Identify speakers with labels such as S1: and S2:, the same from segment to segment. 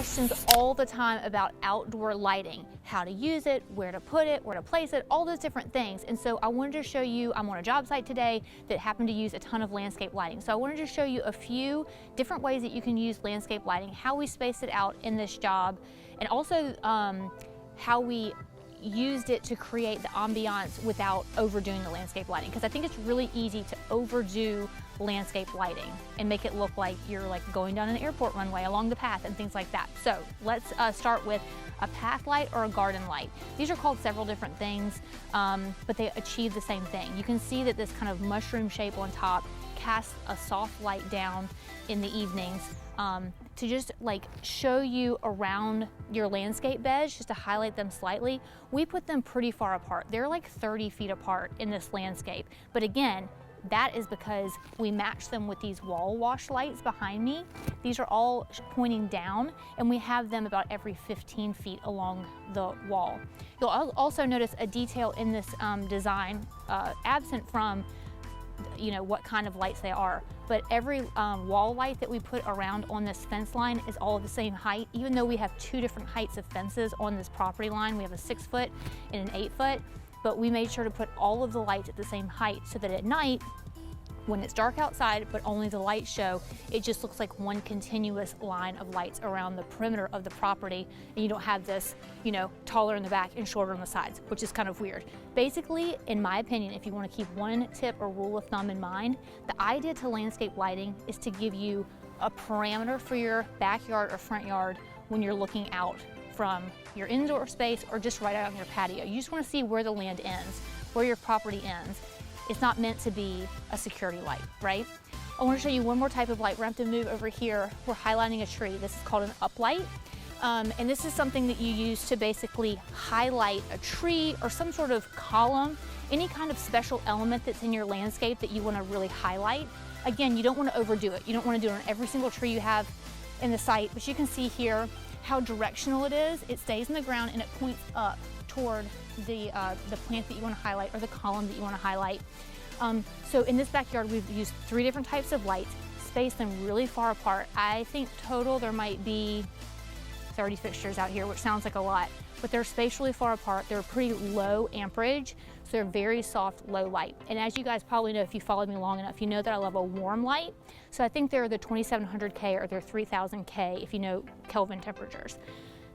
S1: questions all the time about outdoor lighting, how to use it, where to put it, where to place it, all those different things. And so I wanted to show you, I'm on a job site today that happened to use a ton of landscape lighting. So I wanted to show you a few different ways that you can use landscape lighting, how we spaced it out in this job, and also how we used it to create the ambiance without overdoing the landscape lighting, because I think it's really easy to overdo landscape lighting and make it look like you're like going down an airport runway along the path and things like that. So let's start with a path light or a garden light. These are called several different things, but they achieve the same thing. You can see that this kind of mushroom shape on top casts a soft light down in the evenings to just like show you around your landscape beds, just to highlight them slightly. We put them pretty far apart. They're like 30 feet apart in this landscape. But again, that is because we match them with these wall wash lights behind me. These are all pointing down, and we have them about every 15 feet along the wall. You'll also notice a detail in this design, absent from what kind of lights they are, but every wall light that we put around on this fence line is all the same height, even though we have two different heights of fences on this property line. We have a 6 foot and an 8 foot, but we made sure to put all of the lights at the same height so that at night, when it's dark outside but only the lights show, it just looks like one continuous line of lights around the perimeter of the property, and you don't have this, taller in the back and shorter on the sides, which is kind of weird. Basically, in my opinion, if you want to keep one tip or rule of thumb in mind, the idea to landscape lighting is to give you a parameter for your backyard or front yard when you're looking out from your indoor space or just right out on your patio. You just want to see where the land ends, where your property ends. It's not meant to be a security light, right? I want to show you one more type of light. We're going to have to move over here. We're highlighting a tree. This is called an uplight. And this is something that you use to basically highlight a tree or some sort of column, any kind of special element that's in your landscape that you want to really highlight. Again, you don't want to overdo it. You don't want to do it on every single tree you have in the site, but you can see here how directional it is. It stays in the ground and it points up toward the plant that you want to highlight or the column that you want to highlight. So in this backyard, we've used 3 different types of lights, spaced them really far apart. I think total there might be 30 fixtures out here, which sounds like a lot, but they're spaced really far apart. They're pretty low amperage, so they're very soft, low light. And as you guys probably know, if you followed me long enough, you know that I love a warm light. So I think they're the 2700K or they're 3000K if you know Kelvin temperatures.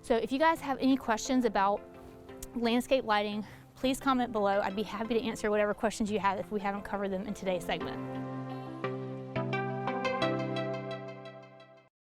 S1: So if you guys have any questions about landscape lighting, please comment below. I'd be happy to answer whatever questions you have if we haven't covered them in today's segment.